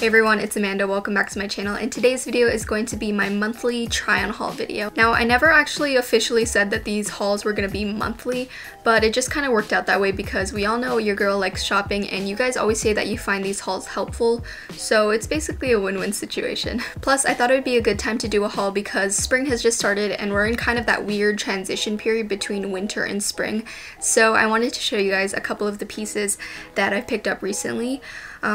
Hey everyone, it's Amanda. Welcome back to my channel, and today's video is going to be my monthly try-on haul video. Now, I never actually officially said that these hauls were going to be monthly, but it just kind of worked out that way because we all know your girl likes shopping and you guys always say that you find these hauls helpful, so it's basically a win-win situation. Plus, I thought it would be a good time to do a haul because spring has just started and we're in kind of that weird transition period between winter and spring, so I wanted to show you guys a couple of the pieces that I picked up recently.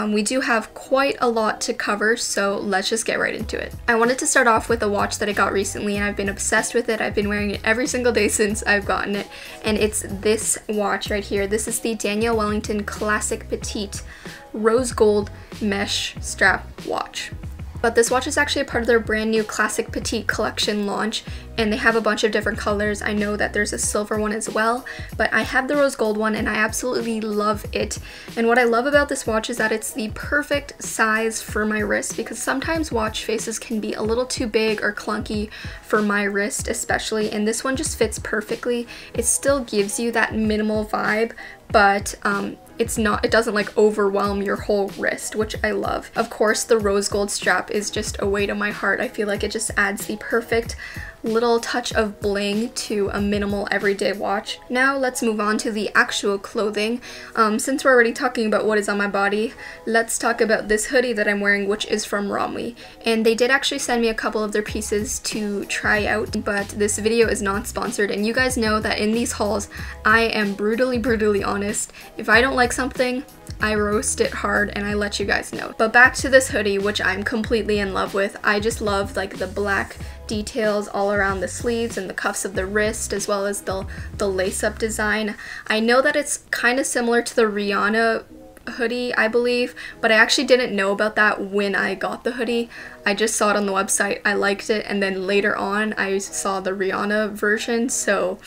We do have quite a lot to cover, so let's just get right into it. I wanted to start off with a watch that I got recently and I've been obsessed with it. I've been wearing it every single day since I've gotten it, and it's this watch right here. This is the Daniel Wellington Classic Petite Rose Gold Mesh Strap Watch. But this watch is actually a part of their brand new Classic Petite collection launch, and they have a bunch of different colors. I know that there's a silver one as well, but I have the rose gold one and I absolutely love it. And what I love about this watch is that it's the perfect size for my wrist, because sometimes watch faces can be a little too big or clunky for my wrist especially, and this one just fits perfectly. It still gives you that minimal vibe, but it doesn't like overwhelm your whole wrist, which I love. Of course, the rose gold strap is just a weight on my heart. I feel like it just adds the perfect little touch of bling to a minimal everyday watch. Now let's move on to the actual clothing. Since we're already talking about what is on my body, let's talk about this hoodie that I'm wearing, which is from ROMWE. And they did actually send me a couple of their pieces to try out, but this video is not sponsored, and you guys know that in these hauls I am brutally honest. If I don't like something, I roast it hard and I let you guys know. But back to this hoodie, which I'm completely in love with. I just love like the black details all around the sleeves and the cuffs of the wrist, as well as the lace-up design. I know that it's kind of similar to the Rihanna hoodie, I believe, but I actually didn't know about that when I got the hoodie. I just saw it on the website, I liked it, and then later on I saw the Rihanna version, so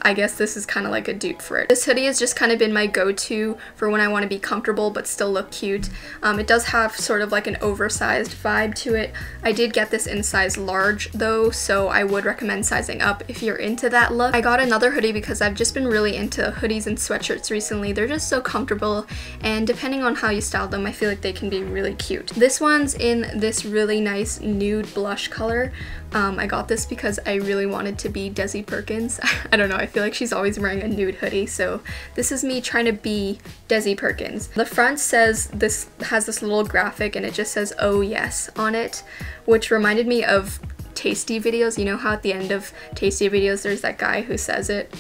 I guess this is kind of like a dupe for it. This hoodie has just kind of been my go-to for when I want to be comfortable but still look cute. It does have sort of like an oversized vibe to it. I did get this in size large though, so I would recommend sizing up if you're into that look. I got another hoodie because I've just been really into hoodies and sweatshirts recently. They're just so comfortable, and depending on how you style them, I feel like they can be really cute. This one's in this really nice nude blush color. I got this because I really wanted to be Desi Perkins. I don't know, I feel like she's always wearing a nude hoodie, so this is me trying to be Desi Perkins. The front has this little graphic and it just says "Oh yes" on it, which reminded me of Tasty videos. You know how at the end of Tasty videos there's that guy who says it?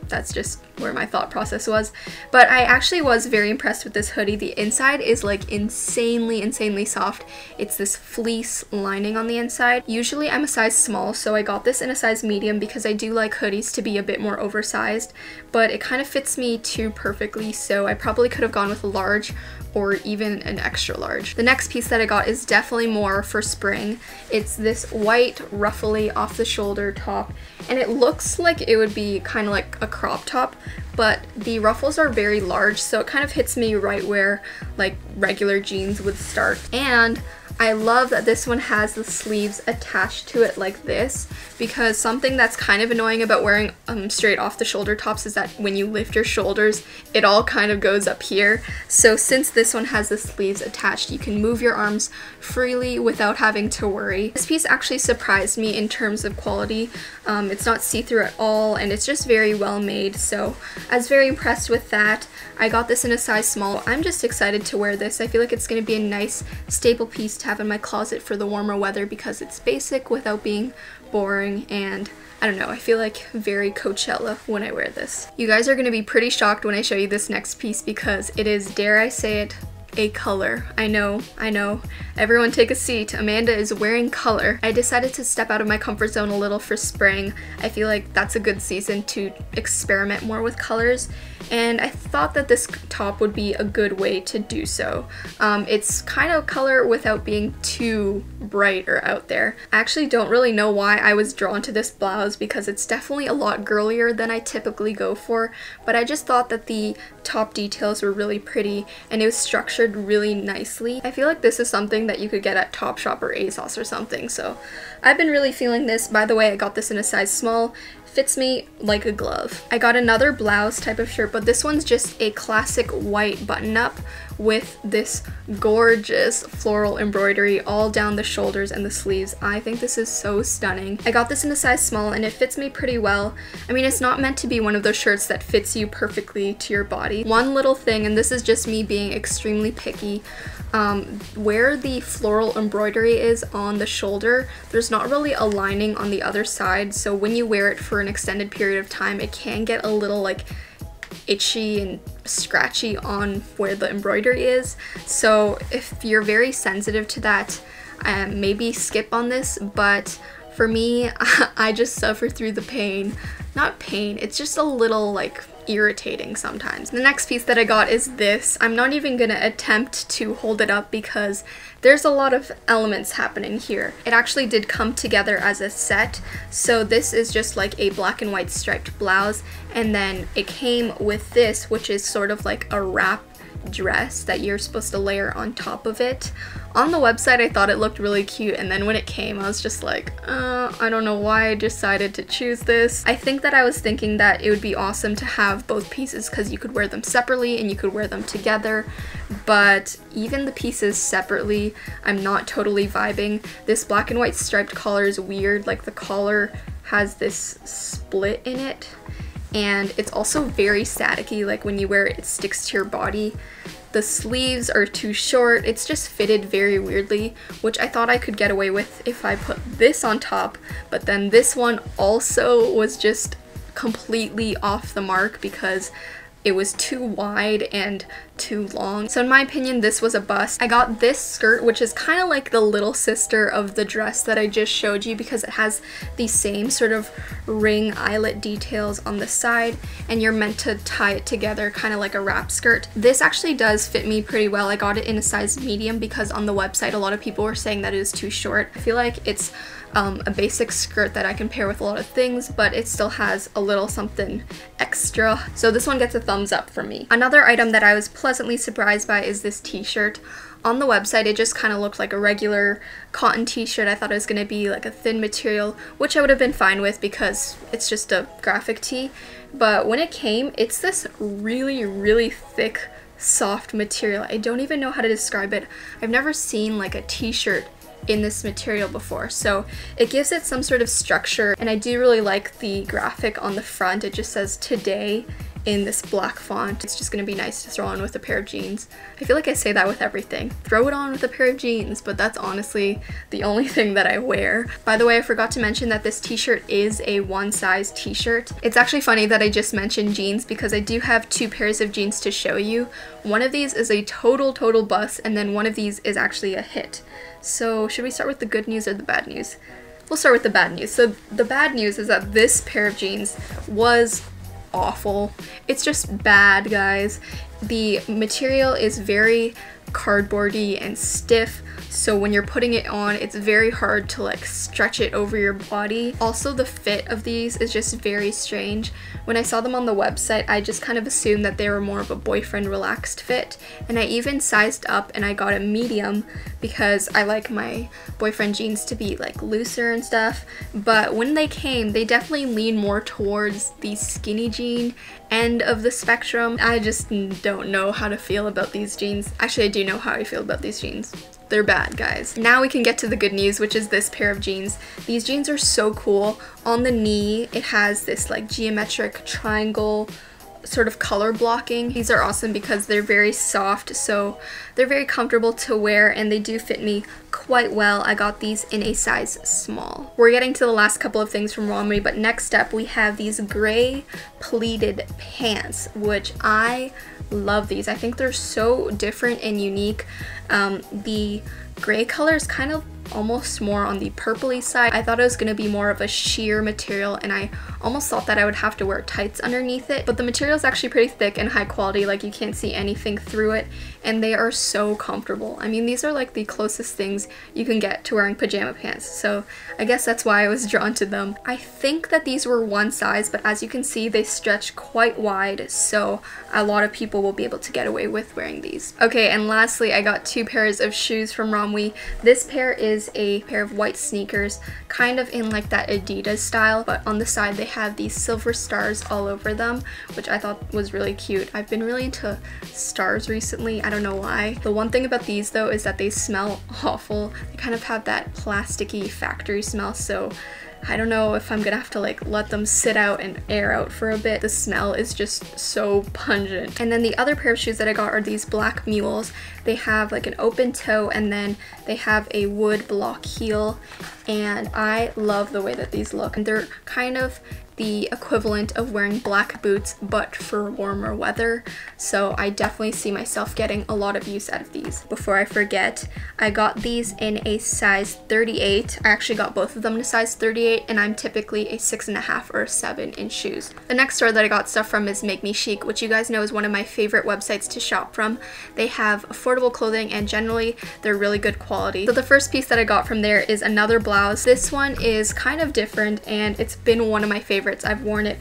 That's just where my thought process was. But I actually was very impressed with this hoodie. The inside is like insanely soft. It's this fleece lining on the inside. Usually I'm a size small, so I got this in a size medium because I do like hoodies to be a bit more oversized, but it kind of fits me too perfectly, so I probably could have gone with a large or even an extra large. The next piece that I got is definitely more for spring. It's this white ruffly off the shoulder top, and it looks like it would be kind of like a crop top, but the ruffles are very large, so it kind of hits me right where like regular jeans would start. And I love that this one has the sleeves attached to it like this, because something that's kind of annoying about wearing straight off the shoulder tops is that when you lift your shoulders, it all kind of goes up here. So since this one has the sleeves attached, you can move your arms freely without having to worry. This piece actually surprised me in terms of quality. It's not see-through at all, and it's just very well made, so I was very impressed with that. I got this in a size small. I'm just excited to wear this. I feel like it's going to be a nice staple piece to have in my closet for the warmer weather because it's basic without being boring, and I don't know, I feel like very Coachella when I wear this. You guys are going to be pretty shocked when I show you this next piece because it is, dare I say it, a color. I know. Everyone take a seat. Amanda is wearing color. I decided to step out of my comfort zone a little for spring. I feel like that's a good season to experiment more with colors, and I thought that this top would be a good way to do so. It's kind of color without being too bright or out there. I actually don't really know why I was drawn to this blouse because it's definitely a lot girlier than I typically go for, but I just thought that the top details were really pretty and it was structured really nicely. I feel like this is something that you could get at Topshop or ASOS or something, so I've been really feeling this. By the way, I got this in a size small. Fits me like a glove. I got another blouse type of shirt, but this one's just a classic white button-up with this gorgeous floral embroidery all down the shoulders and the sleeves. I think this is so stunning. I got this in a size small and it fits me pretty well. I mean, it's not meant to be one of those shirts that fits you perfectly to your body. One little thing, and this is just me being extremely picky, where the floral embroidery is on the shoulder, there's not really a lining on the other side, so when you wear it for an extended period of time, it can get a little like itchy and scratchy on where the embroidery is. So if you're very sensitive to that, maybe skip on this, but for me, I just suffer through the pain. Not pain, it's just a little like irritating sometimes. The next piece that I got is this. I'm not even gonna attempt to hold it up because there's a lot of elements happening here. It actually did come together as a set. So this is just like a black and white striped blouse, and then it came with this, which is sort of like a wrap dress that you're supposed to layer on top of it. On the website I thought it looked really cute, and then when it came I was just like, I don't know why I decided to choose this. I think that I was thinking that it would be awesome to have both pieces because you could wear them separately and you could wear them together, but even the pieces separately I'm not totally vibing. This black and white striped collar is weird, like the collar has this split in it, and it's also very staticky, like when you wear it, it sticks to your body. The sleeves are too short, it's just fitted very weirdly, which I thought I could get away with if I put this on top, but then this one also was just completely off the mark because it was too wide and too long. So in my opinion, this was a bust. I got this skirt, which is kind of like the little sister of the dress that I just showed you because it has the same sort of ring eyelet details on the side, and you're meant to tie it together kind of like a wrap skirt. This actually does fit me pretty well. I got it in a size medium because on the website a lot of people were saying that it is too short. I feel like it's a basic skirt that I can pair with a lot of things, but it still has a little something extra. So this one gets a thumbs up from me. Another item that I was pleasantly surprised by is this t-shirt. On the website it just kind of looked like a regular cotton t-shirt. I thought it was going to be like a thin material, which I would have been fine with because it's just a graphic tee. But when it came, it's this really thick, soft material. I don't even know how to describe it. I've never seen like a t-shirt in this material before, so it gives it some sort of structure, and I do really like the graphic on the front. It just says today in this black font. It's just gonna be nice to throw on with a pair of jeans. I feel like I say that with everything. Throw it on with a pair of jeans, but that's honestly the only thing that I wear. By the way, I forgot to mention that this t-shirt is a one size t-shirt. It's actually funny that I just mentioned jeans because I do have two pairs of jeans to show you. One of these is a total bust, and then one of these is actually a hit. So should we start with the good news or the bad news? We'll start with the bad news. So the bad news is that this pair of jeans was awful. It's just bad, guys. The material is very cardboardy and stiff, so when you're putting it on, it's very hard to like stretch it over your body. Also, the fit of these is just very strange. When I saw them on the website, I just kind of assumed that they were more of a boyfriend relaxed fit, and I even sized up and I got a medium because I like my boyfriend jeans to be like looser and stuff, but when they came, they definitely lean more towards the skinny jean end of the spectrum. I just don't know how to feel about these jeans. Actually, I do know how I feel about these jeans. They're bad, guys. Now we can get to the good news, which is this pair of jeans. These jeans are so cool. On the knee, it has this like geometric triangle sort of color blocking. These are awesome because they're very soft, so they're very comfortable to wear, and they do fit me quite well. I got these in a size small. We're getting to the last couple of things from ROMWE, but next up we have these gray pleated pants, which I love these. I think they're so different and unique. The gray color is kind of almost more on the purpley side. I thought it was going to be more of a sheer material, and I almost thought that I would have to wear tights underneath it, but the material is actually pretty thick and high quality, like you can't see anything through it, and they are so comfortable. I mean, these are like the closest things you can get to wearing pajama pants, so I guess that's why I was drawn to them. I think that these were one size, but as you can see, they stretch quite wide, so a lot of people will be able to get away with wearing these. Okay, and lastly, I got two pairs of shoes from ROMWE. This pair is is a pair of white sneakers, kind of in like that Adidas style, but on the side they have these silver stars all over them, which I thought was really cute. I've been really into stars recently, I don't know why. The one thing about these though is that they smell awful. They kind of have that plasticky factory smell, so I don't know if I'm gonna have to like let them sit out and air out for a bit. The smell is just so pungent. And then the other pair of shoes that I got are these black mules. They have like an open toe and then they have a wood block heel, and I love the way that these look. And they're kind of the equivalent of wearing black boots but for warmer weather, so I definitely see myself getting a lot of use out of these. Before I forget, I got these in a size 38. I actually got both of them in a size 38, and I'm typically a 6.5 or a 7 in shoes. The next store that I got stuff from is MAKEMECHIC, which you guys know is one of my favorite websites to shop from. They have affordable clothing and generally they're really good quality. So the first piece that I got from there is another blouse. This one is kind of different and it's been one of my favorites. I've worn it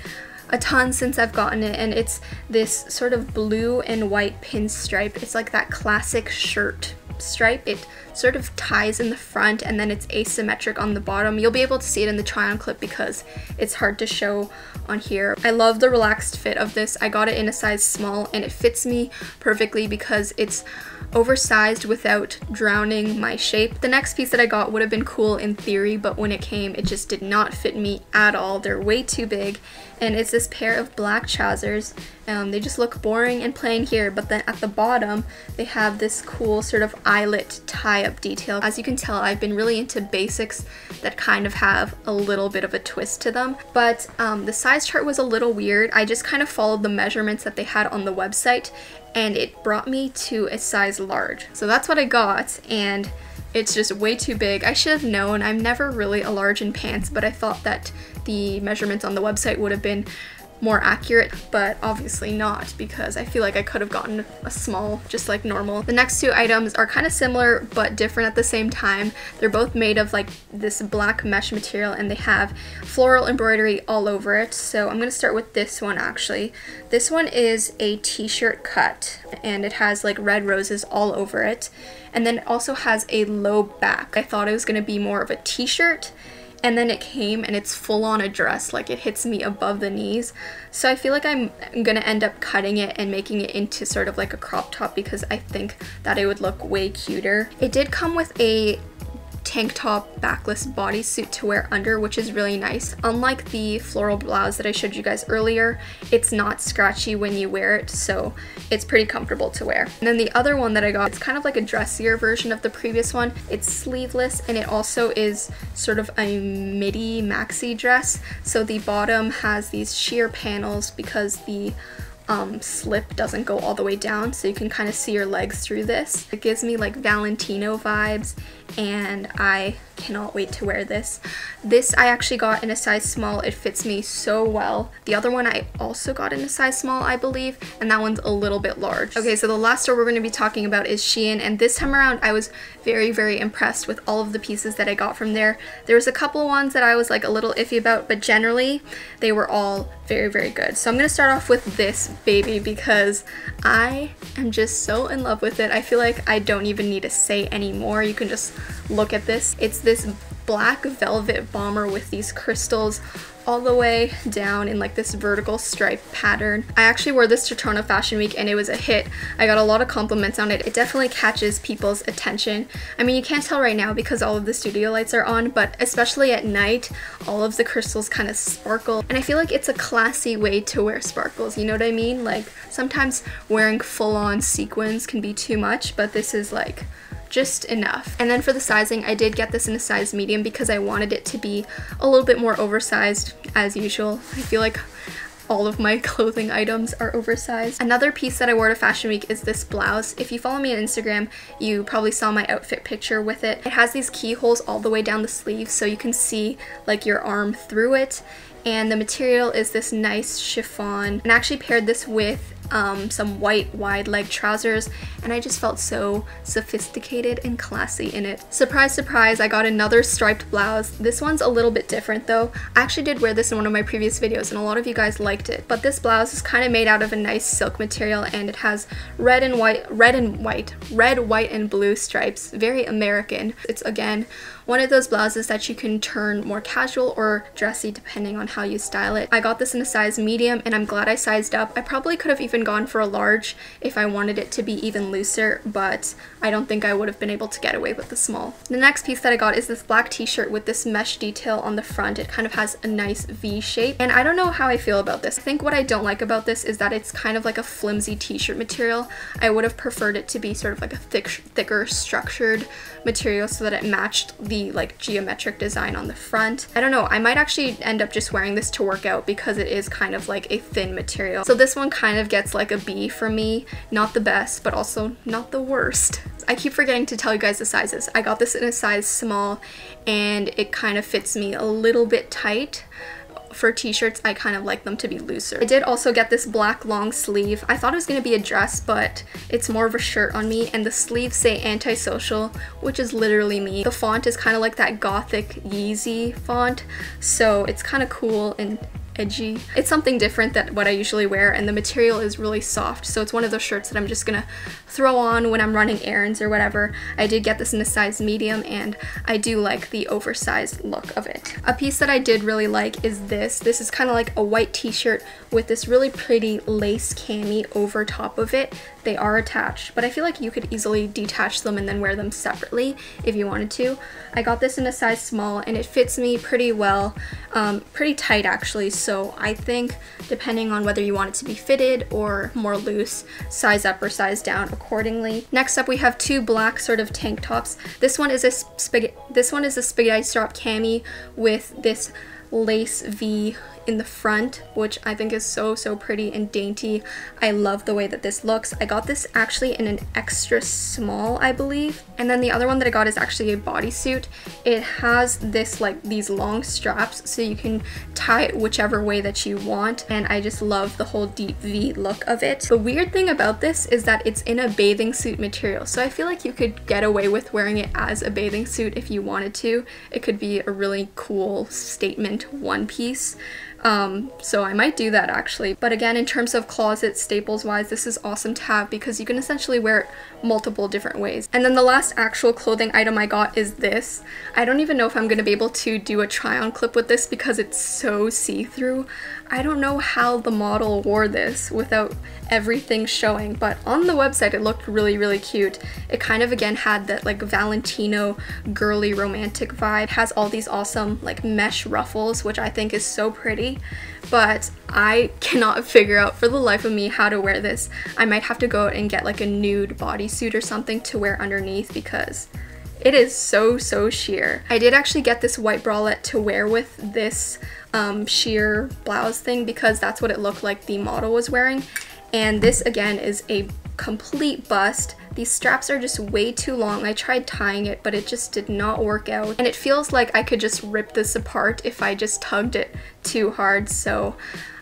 a ton since I've gotten it, and it's this sort of blue and white pinstripe. It's like that classic shirt stripe. It sort of ties in the front and then it's asymmetric on the bottom. You'll be able to see it in the try on clip because it's hard to show on here. I love the relaxed fit of this. I got it in a size small and it fits me perfectly because it's oversized without drowning my shape. The next piece that I got would have been cool in theory, but when it came, it just did not fit me at all. They're way too big, and it's this pair of black trousers. They just look boring and plain here, but then at the bottom, they have this cool sort of eyelet tie-up detail. As you can tell, I've been really into basics that kind of have a little bit of a twist to them, but the size chart was a little weird. I just kind of followed the measurements that they had on the website, and it brought me to a size large. So that's what I got, and it's just way too big. I should have known. I'm never really a large in pants, but I thought that the measurements on the website would have been more accurate, but obviously not, because I feel like I could have gotten a small, just like normal. The next two items are kind of similar but different at the same time. They're both made of like this black mesh material and they have floral embroidery all over it. So I'm gonna start with this one actually. This one is a t-shirt cut and it has like red roses all over it, and then it also has a low back. I thought it was gonna be more of a t-shirt, and then it came and it's full on a dress, like it hits me above the knees. So I feel like I'm gonna end up cutting it and making it into sort of like a crop top because I think that it would look way cuter. It did come with a tank top backless bodysuit to wear under, which is really nice. Unlike the floral blouse that I showed you guys earlier, it's not scratchy when you wear it, so it's pretty comfortable to wear. And then the other one that I got, it's kind of like a dressier version of the previous one. It's sleeveless and it also is sort of a midi maxi dress. So the bottom has these sheer panels because the slip doesn't go all the way down, so you can kind of see your legs through this. It gives me like Valentino vibes and I cannot wait to wear this. This I actually got in a size small. It fits me so well. The other one I also got in a size small, I believe, and that one's a little bit large. Okay, so the last store we're going to be talking about is SHEIN, and this time around I was very, very impressed with all of the pieces that I got from there. There was a couple ones that I was like a little iffy about, but generally they were all very, very good. So I'm going to start off with this baby because I am just so in love with it. I feel like I don't even need to say anymore. You can just look at this. It's this black velvet bomber with these crystals all the way down in like this vertical stripe pattern. I actually wore this to Toronto Fashion Week and it was a hit. I got a lot of compliments on it. It definitely catches people's attention. I mean, you can't tell right now because all of the studio lights are on, but especially at night, all of the crystals kind of sparkle. And I feel like it's a classy way to wear sparkles, you know what I mean? Like sometimes wearing full-on sequins can be too much, but this is like just enough. And then for the sizing, I did get this in a size medium because I wanted it to be a little bit more oversized as usual. I feel like all of my clothing items are oversized. Another piece that I wore to Fashion Week is this blouse. If you follow me on Instagram, you probably saw my outfit picture with it. It has these keyholes all the way down the sleeve so you can see like your arm through it. and the material is this nice chiffon, and I actually paired this with some white wide leg trousers, and I just felt so sophisticated and classy in it. Surprise, surprise, I got another striped blouse. This one's a little bit different though. I actually did wear this in one of my previous videos and a lot of you guys liked it. But this blouse is kind of made out of a nice silk material, and it has red, white, and blue stripes. Very American. It's again one of those blouses that you can turn more casual or dressy depending on how you style it. I got this in a size medium, and I'm glad I sized up. I probably could have even gone for a large if I wanted it to be even looser, but I don't think I would have been able to get away with the small. The next piece that I got is this black t-shirt with this mesh detail on the front. It kind of has a nice V shape, and I don't know how I feel about this. I think what I don't like about this is that it's kind of like a flimsy t-shirt material. I would have preferred it to be sort of like a thicker structured material so that it matched the like geometric design on the front. I don't know, I might actually end up just wearing this to work out because it is kind of like a thin material. So this one kind of gets like a B for me. Not the best, but also not the worst. I keep forgetting to tell you guys the sizes. I got this in a size small, and it kind of fits me a little bit tight. For t-shirts, I kind of like them to be looser. I did also get this black long sleeve. I thought it was going to be a dress, but it's more of a shirt on me, and the sleeves say antisocial, which is literally me. The font is kind of like that gothic Yeezy font, so it's kind of cool and edgy. It's something different than what I usually wear, and the material is really soft, so it's one of those shirts that I'm just gonna throw on when I'm running errands or whatever. I did get this in a size medium, and I do like the oversized look of it. A piece that I did really like is this. This is kind of like a white t-shirt with this really pretty lace cami over top of it. They are attached, but I feel like you could easily detach them and then wear them separately if you wanted to. I got this in a size small, and it fits me pretty well, pretty tight actually, so I think depending on whether you want it to be fitted or more loose, size up or size down accordingly. Next up, we have two black sort of tank tops. This one is a spaghetti strap cami with this lace V in the front, which I think is so pretty and dainty. I love the way that this looks. I got this actually in an extra small, I believe. And then the other one that I got is actually a bodysuit. It has this like these long straps so you can tie it whichever way that you want, and I just love the whole deep V look of it. The weird thing about this is that it's in a bathing suit material, so I feel like you could get away with wearing it as a bathing suit if you wanted to. It could be a really cool statement one piece. So I might do that actually. But again, in terms of closet staples wise, this is awesome to have because you can essentially wear it multiple different ways. And then the last actual clothing item I got is this. I don't even know if I'm going to be able to do a try on clip with this because it's so see-through. I don't know how the model wore this without everything showing, but on the website it looked really cute. It kind of again had that like Valentino girly romantic vibe. It has all these awesome like mesh ruffles, which I think is so pretty, but I cannot figure out for the life of me how to wear this. I might have to go out and get like a nude bodysuit or something to wear underneath because it is so sheer. I did actually get this white bralette to wear with this sheer blouse thing because that's what it looked like the model was wearing, and this again is a complete bust. These straps are just way too long. I tried tying it, but it just did not work out, and it feels like I could just rip this apart if I just tugged it too hard, so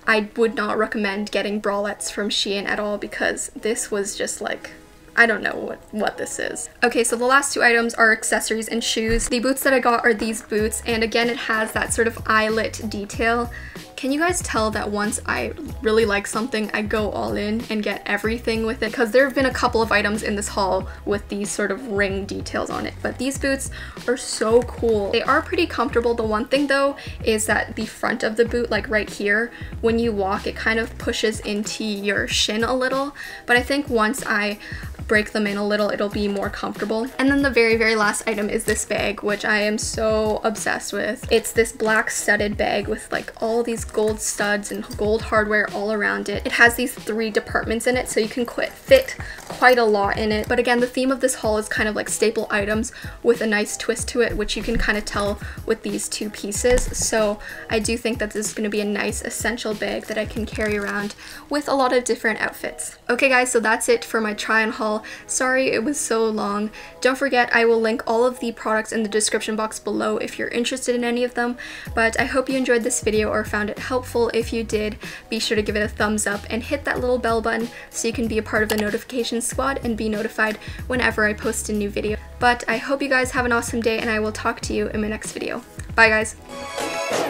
I would not recommend getting bralettes from SHEIN at all because this was just like, I don't know what this is. Okay, so the last two items are accessories and shoes. The boots that I got are these boots, and again it has that sort of eyelet detail. Can you guys tell that once I really like something, I go all in and get everything with it? Because there have been a couple of items in this haul with these sort of ring details on it, but these boots are so cool. They are pretty comfortable. The one thing though is that the front of the boot, like right here, when you walk, it kind of pushes into your shin a little, but I think once I break them in a little, it'll be more comfortable. And then the very last item is this bag, which I am so obsessed with. It's this black studded bag with like all these gold studs and gold hardware all around it. It has these 3 departments in it, so you can fit quite a lot in it. But again, the theme of this haul is kind of like staple items with a nice twist to it, which you can kind of tell with these two pieces. So I do think that this is going to be a nice essential bag that I can carry around with a lot of different outfits. Okay guys, so that's it for my try on haul. Sorry it was so long. Don't forget, I will link all of the products in the description box below if you're interested in any of them. But I hope you enjoyed this video or found it helpful. If you did, be sure to give it a thumbs up and hit that little bell button so you can be a part of the notification squad and be notified whenever I post a new video. But I hope you guys have an awesome day, and I will talk to you in my next video. Bye guys!